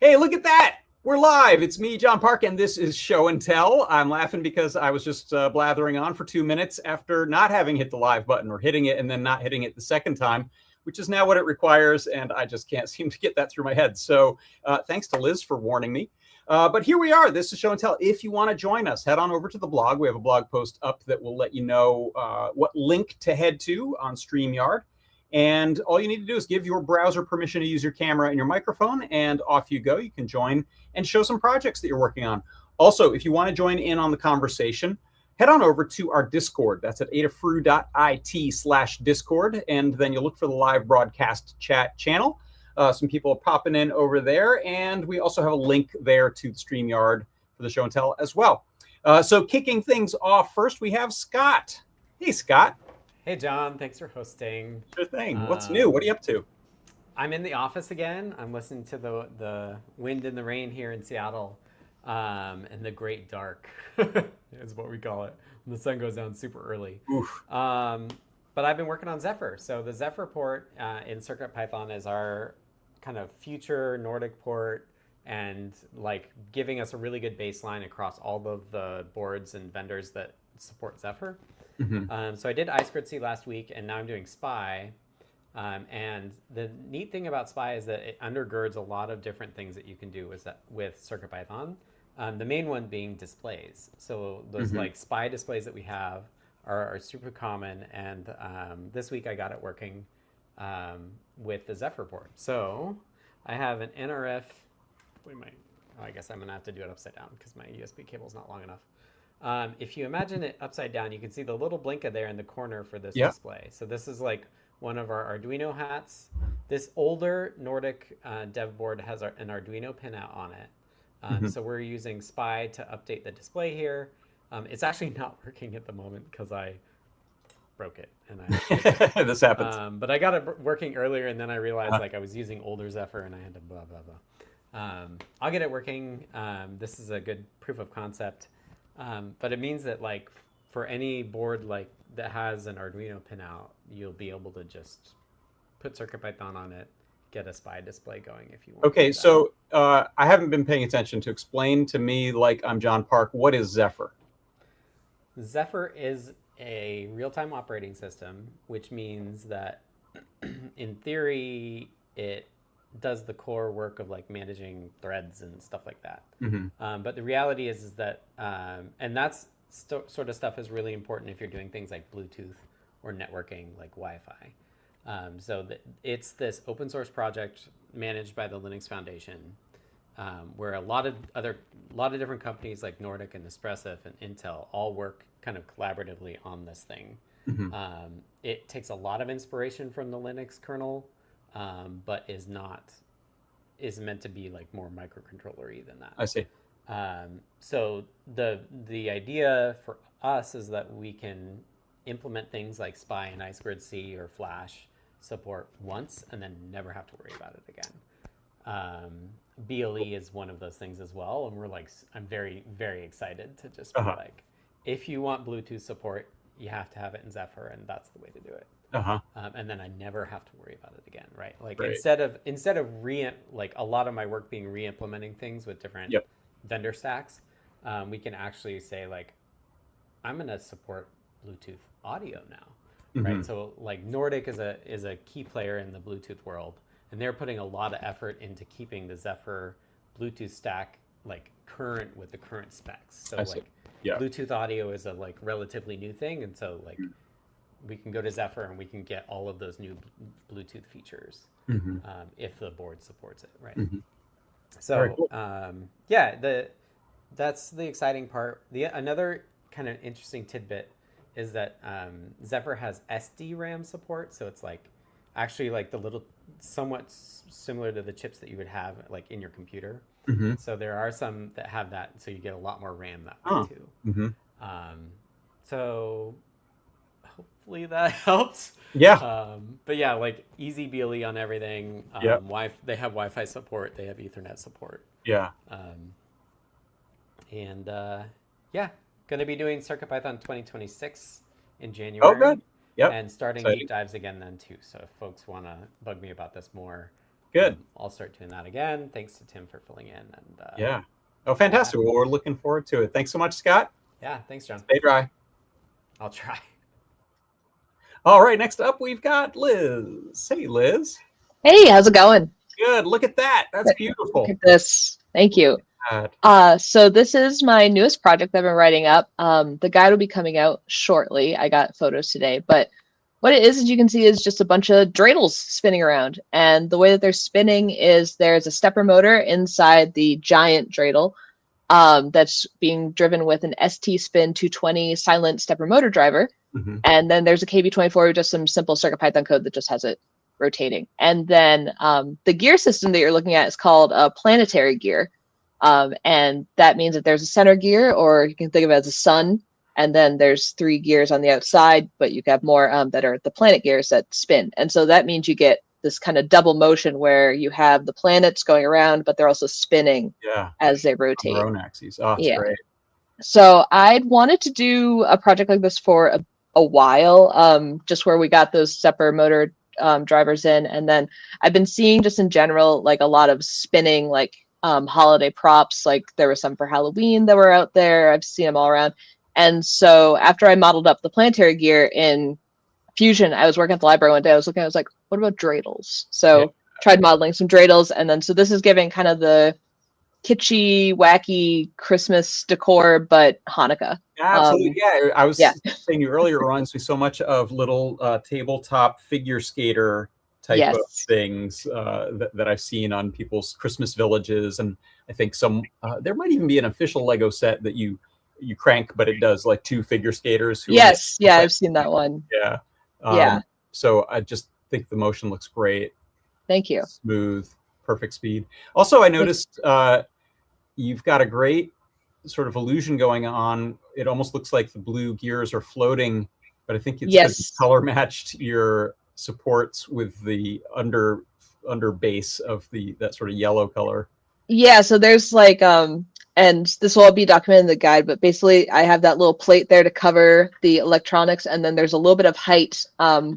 Hey, look at that! We're live. It's me, John Park, and this is Show and Tell. I'm laughing because I was just blathering on for 2 minutes after not having hit the live button or hitting it and then not hitting it the second time, which is now what it requires, and I just can't seem to get that through my head. So thanks to Liz for warning me. But here we are. This is Show and Tell. If you want to join us, head on over to the blog. We have a blog post up that will let you know what link to head to on StreamYard. And all you need to do is give your browser permission to use your camera and your microphone, and off you go. You can join and show some projects that you're working on. Also, if you want to join in on the conversation, head on over to our Discord. That's at adafruit.it/Discord, and then you look for the live broadcast chat channel. Some people are popping in over there, and we also have a link there to the StreamYard for the Show and Tell as well. So kicking things off first, we have Scott. Hey, Scott. Hey, John. Thanks for hosting. Sure thing. What's new? What are you up to? I'm in the office again. I'm listening to the wind and the rain here in Seattle, and the great dark is what we call it. When the sun goes down super early. But I've been working on Zephyr. So the Zephyr port in CircuitPython is our kind of future Nordic port, and like giving us a really good baseline across all of the boards and vendors that support Zephyr. So I did I2C last week, and now I'm doing SPI. And the neat thing about SPI is that it undergirds a lot of different things that you can do with CircuitPython. The main one being displays. So those like SPI displays that we have are super common. And this week I got it working with the Zephyr port. So I have an NRF. I guess I'm going to have to do it upside down because my USB cable is not long enough. If you imagine it upside down, you can see the little blinka there in the corner for this display. So this is like one of our Arduino hats. This older Nordic dev board has an Arduino pinout on it. So we're using SPI to update the display here. It's actually not working at the moment because I broke it. And this happens. But I got it working earlier, and then I realized like I was using older Zephyr, and I had to blah, blah, blah. I'll get it working. This is a good proof of concept. But it means that like for any board like that has an Arduino pinout, you'll be able to just put CircuitPython on it, get a SPI display going if you want. Okay, so I haven't been paying attention. To explain to me, like I'm John Park, what is Zephyr? Zephyr is a real-time operating system, which means that in theory it does the core work of like managing threads and stuff like that. But the reality is that, and that's sort of stuff is really important if you're doing things like Bluetooth or networking like Wi-Fi. So it's this open source project managed by the Linux Foundation, where a lot of different companies like Nordic and Espressif and Intel all work kind of collaboratively on this thing. It takes a lot of inspiration from the Linux kernel, but is meant to be like more microcontroller-y than that. I see. So the idea for us is that we can implement things like SPI and I2C or Flash support once and then never have to worry about it again. BLE is one of those things as well, and I'm very, very excited to just be like, if you want Bluetooth support, you have to have it in Zephyr, and that's the way to do it. And then I never have to worry about it again, right? Like instead of like a lot of my work being re-implementing things with different vendor stacks, we can actually say like, I'm going to support Bluetooth audio now, right? So like Nordic is a key player in the Bluetooth world, and they're putting a lot of effort into keeping the Zephyr Bluetooth stack like current with the current specs. So Bluetooth audio is a like relatively new thing, and so like we can go to Zephyr and we can get all of those new Bluetooth features if the board supports it, right? So cool. That's the exciting part. Another kind of interesting tidbit is that Zephyr has SDRAM support, so it's like actually like the little somewhat similar to the chips that you would have like in your computer. So there are some that have that, so you get a lot more RAM that way too. So hopefully that helps. But yeah, like easy BLE on everything. They have Wi-Fi support. They have Ethernet support. And going to be doing CircuitPython 2026 in January. Oh, good. And starting deep dives again then too. So if folks want to bug me about this more, Good. I'll start doing that again. Thanks to Tim for filling in. And Yeah. Oh, fantastic. Well, we're looking forward to it. Thanks so much, Scott. yeah, thanks, John. Stay dry. I'll try. All right, next up we've got Liz. Hey, Liz. Hey, how's it going? Good. Look at that. That's beautiful. Look at this. Thank you. God. So this is my newest project I've been writing up. The guide will be coming out shortly. I got photos today, but what it is, as you can see, is just a bunch of dreidels spinning around. And the way that they're spinning is there's a stepper motor inside the giant dreidel that's being driven with an ST Spin 220 silent stepper motor driver. Mm-hmm. And then there's a KB24 with just some simple CircuitPython code that just has it rotating. And then the gear system that you're looking at is called a planetary gear. And that means that there's a center gear, or you can think of it as a sun. And then there's 3 gears on the outside, but you have more that are the planet gears that spin. And so that means you get this kind of double motion where you have the planets going around, but they're also spinning as they rotate. On their own axes. Oh, that's great. So I'd wanted to do a project like this for a while, just where we got those stepper motor drivers in. And then I've been seeing just in general, like a lot of spinning, like holiday props. Like there were some for Halloween that were out there. I've seen them all around. And so after I modeled up the planetary gear in Fusion, I was working at the library one day. I was like, what about dreidels? So tried modeling some dreidels. And then, so this is giving kind of the kitschy, wacky Christmas decor, but Hanukkah. Absolutely. I was saying to you earlier, it reminds me so much of little tabletop figure skater type of things that I've seen on people's Christmas villages. And I think there might even be an official Lego set that you crank, but it does like 2 figure skaters. I've seen that one. So I just think the motion looks great. Thank you. Smooth, perfect speed. Also, I noticed you've got a great sort of illusion going on. It almost looks like the blue gears are floating, but I think it's because you color matched your supports with the under base of that sort of yellow color. Yeah, so there's like and this will all be documented in the guide, but basically I have that little plate there to cover the electronics, and then there's a little bit of height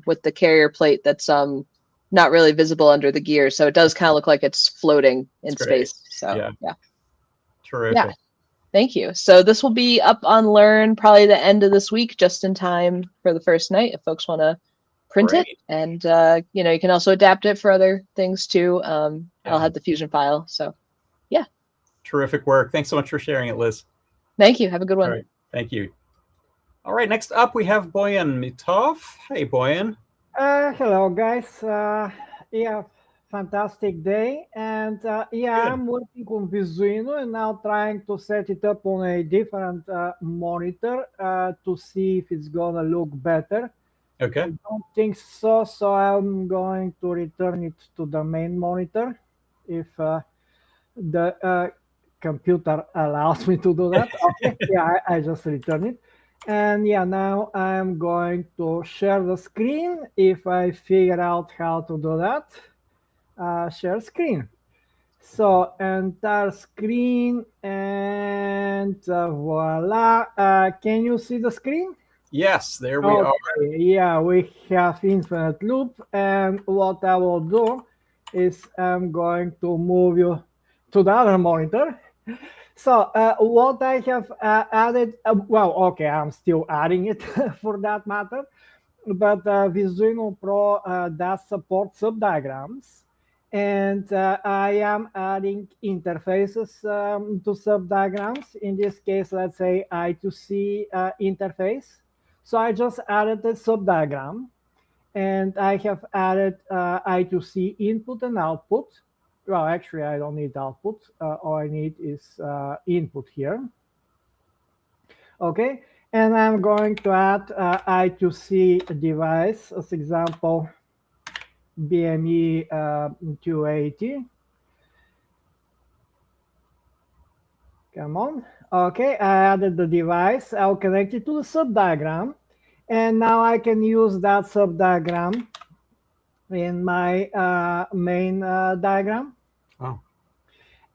with the carrier plate that's not really visible under the gear, so it does kind of look like it's floating in space. So yeah. Terrific. Yeah. Thank you. So this will be up on Learn probably the end of this week, just in time for the first night if folks want to print it. And you can also adapt it for other things too. I'll have the Fusion file. So yeah. Terrific work. Thanks so much for sharing it, Liz. Thank you. Have a good one. All right. Thank you. All right. Next up, we have Boian Mitov. Hey, Boian. Hello, guys. Fantastic day. And I'm working on Vizuino and now trying to set it up on a different monitor to see if it's going to look better. Okay. I don't think so. So I'm going to return it to the main monitor if the computer allows me to do that. Okay. I just return it. And now I'm going to share the screen if I figure out how to do that. Share screen. So entire screen and voila. Can you see the screen? Yes, there we are. Yeah, we have infinite loop, and what I will do is I'm going to move you to the other monitor. So what I have added, I'm still adding it for that matter, but Vizuino Pro does support subdiagrams, and I am adding interfaces to subdiagrams. In this case, let's say I2C interface. So I just added a subdiagram, and I have added I2C input and output. Well, actually, I don't need output. All I need is input here. Okay, and I'm going to add I2C device as example, BME 280. Come on. Okay, I added the device. I'll connect it to the subdiagram. And now I can use that subdiagram in my main diagram. Oh.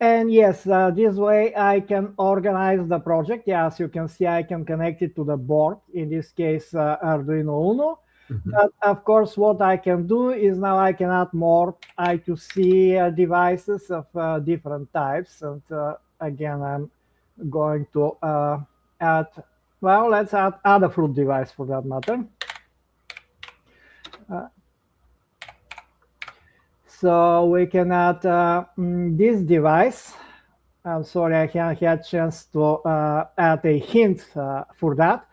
And yes, this way I can organize the project. Yeah, as you can see, I can connect it to the board. In this case, Arduino Uno. Mhm. But of course, what I can do is now I can add more I2C devices of different types. And again, I'm going to add, well, let's add Adafruit device for that matter. So we can add this device. I'm sorry, I haven't had a chance to add a hint for that.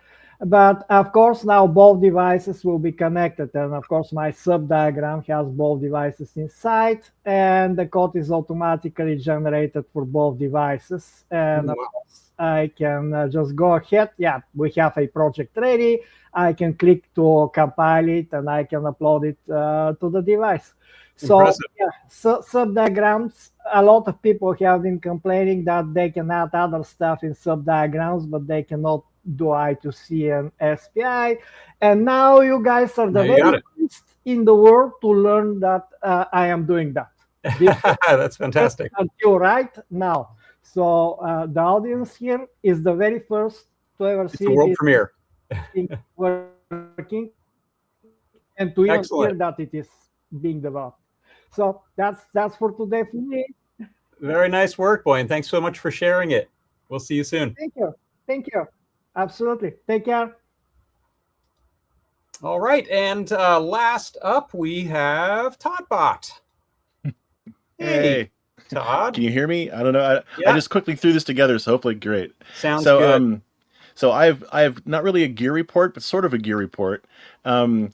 But of course, now both devices will be connected. And of course, my sub-diagram has both devices inside. And the code is automatically generated for both devices. And of Wow. course, I can just go ahead. Yeah, we have a project ready. I can click to compile it and I can upload it to the device. So Impressive. yeah, sub-diagrams, a lot of people have been complaining that they can add other stuff in sub-diagrams, but they cannot do I2C and SPI. And now you guys are the Now you got very it. first in the world to learn that I am doing that. That's fantastic. Until right now. So the audience here is the very first to ever It's see the world this premiere. thing working and to even hear Excellent. that it is being developed. So that's for today for me. Very nice work, Boian. Thanks so much for sharing it. We'll see you soon. Thank you. Thank you. Absolutely. Take care. All right, and last up we have todbot. Hey, Todd. can you hear me? I don't know. I Yeah. just quickly threw this together, so hopefully great. Sounds So, good. so I have not really a gear report, but sort of a gear report. I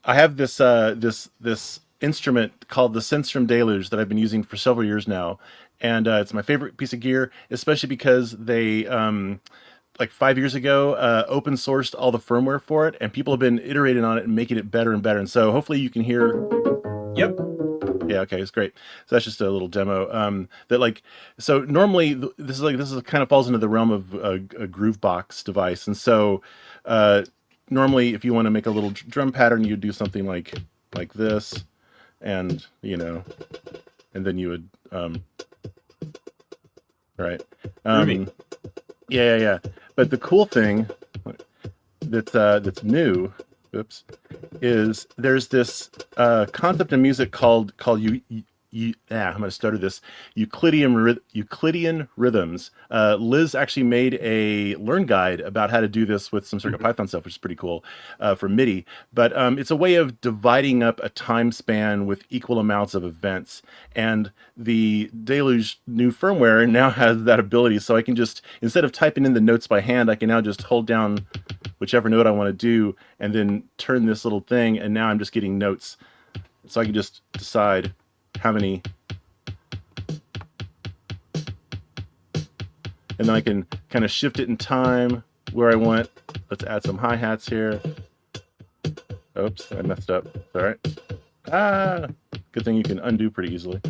have this this instrument called the Synthstrom Deluge that I've been using for several years now, and it's my favorite piece of gear, especially because they like 5 years ago open sourced all the firmware for it, and people have been iterating on it and making it better and better. And so hopefully you can hear. Yep. Yeah, okay, it's great. So that's just a little demo. That like, so normally this is kind of falls into the realm of a Groovebox device, and so normally if you want to make a little drum pattern, you'd do something like this, and and then you would right. Groovy. Yeah. But the cool thing that's new, oops, is there's this concept in music called I'm going to stutter this, Euclidean rhythms. Liz actually made a learn guide about how to do this with some sort of Python stuff, which is pretty cool for MIDI. But it's a way of dividing up a time span with equal amounts of events. And the Deluge new firmware now has that ability. So I can just, instead of typing in the notes by hand, I can now just hold down whichever note I want to do and then turn this little thing. And now I'm just getting notes. So I can just decide how many, and then I can kind of shift it in time where I want. Let's add some hi-hats here. Oops, I messed up. All right. Good thing you can undo pretty easily.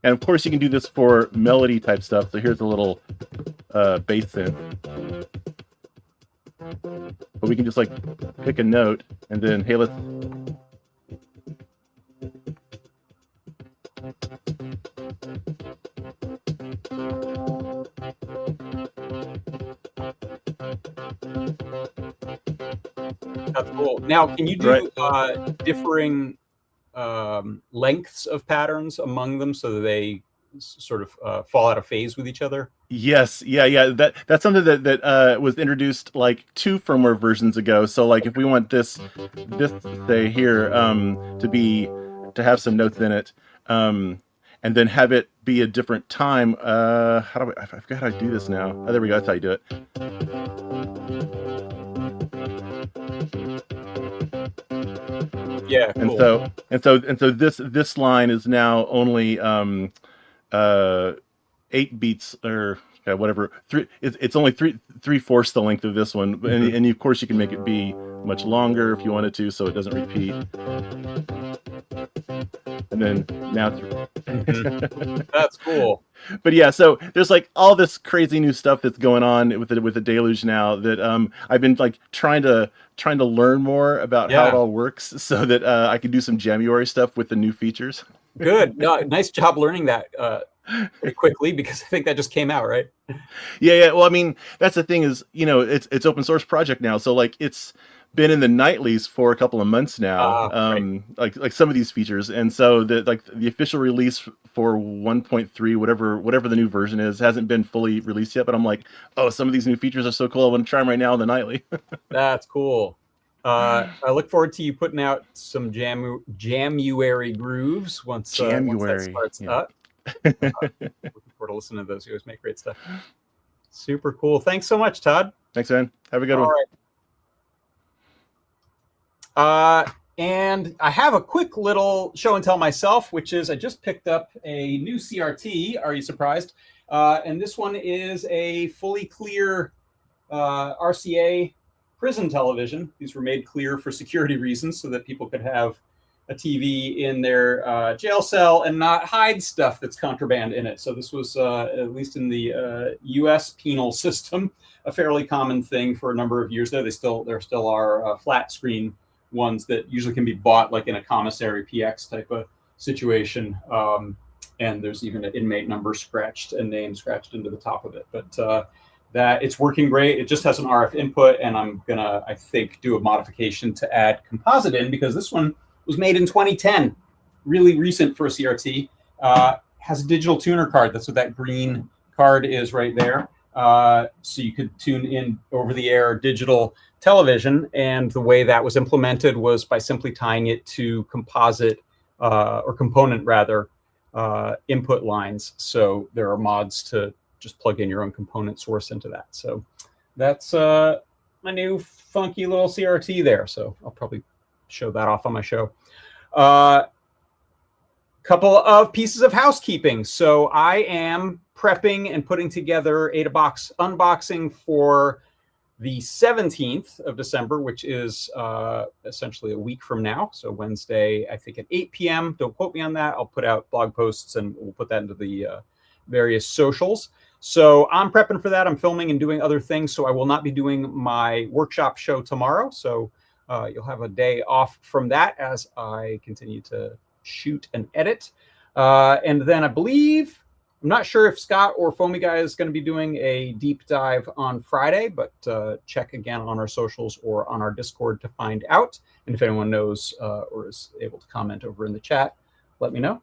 And of course you can do this for melody type stuff. So here's a little bass synth. But we can just like pick a note and then, hey, let's. That's cool. Now, can you do differing lengths of patterns among them so that they sort of fall out of phase with each other? Yes, yeah. That's something that was introduced like 2 firmware versions ago. So like if we want this say here to have some notes in it, and then have it be a different time. I forgot how to do this now. Oh, there we go. That's how you do it. Yeah, cool. And so this line is now only 8 beats or whatever. It's only 3/4 the length of this one, and of course you can make it be much longer if you wanted to, so it doesn't repeat. And then now it's That's cool. But yeah, so there's like all this crazy new stuff that's going on with the Deluge now that I've been like trying to learn more about how it all works so that I can do some January stuff with the new features. Good. No, nice job learning that. pretty quickly because I think that just came out, right? Yeah. Well, I mean, that's the thing is, it's open source project now, so like it's been in the nightlies for a couple of months now. Right. Like some of these features, and so the official release for 1.3, whatever the new version is, hasn't been fully released yet. But I'm like, oh, some of these new features are so cool. I want to try them right now in the nightly. That's cool. I look forward to you putting out some January grooves once that January, starts yeah. up. Looking forward to listening to those. You always make great stuff. Super cool. Thanks so much, Todd. Thanks, man. Have a good All one. right. And I have a quick little show and tell myself, which is I just picked up a new CRT. Are you surprised? And this one is a fully clear RCA prison television. These were made clear for security reasons so that people could have a TV in their jail cell and not hide stuff that's contraband in it. So this was, at least in the U.S. penal system, a fairly common thing for a number of years. There still are flat screen ones that usually can be bought like in a commissary PX type of situation. And there's even an inmate number scratched and name scratched into the top of it. But that it's working great. It just has an RF input, and I'm gonna, I think, do a modification to add composite in because this one was made in 2010, really recent for a CRT. Has a digital tuner card. That's what that green card is right there. So you could tune in over-the-air digital television, and the way that was implemented was by simply tying it to composite or component rather input lines. So there are mods to just plug in your own component source into that. So that's my new funky little CRT there. So I'll probably show that off on my show. Couple of pieces of housekeeping. So I am prepping and putting together AdaBox unboxing for the 17th of December, which is essentially a week from now. So Wednesday, I think at 8 p.m. Don't quote me on that. I'll put out blog posts and we'll put that into the various socials. So I'm prepping for that. I'm filming and doing other things. So I will not be doing my workshop show tomorrow. So you'll have a day off from that as I continue to shoot and edit. And then I believe, I'm not sure if Scott or Foamy Guy is going to be doing a deep dive on Friday, but check again on our socials or on our Discord to find out. And if anyone knows or is able to comment over in the chat, let me know.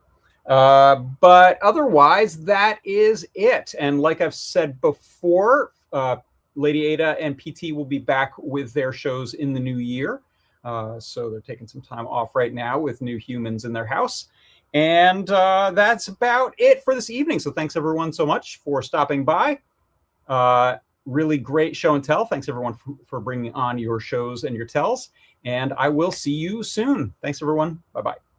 But otherwise, that is it. And like I've said before, Lady Ada and PT will be back with their shows in the new year. So they're taking some time off right now with new humans in their house. And that's about it for this evening. So thanks everyone so much for stopping by. Really great show and tell. Thanks everyone for bringing on your shows and your tells. And I will see you soon. Thanks everyone. Bye-bye.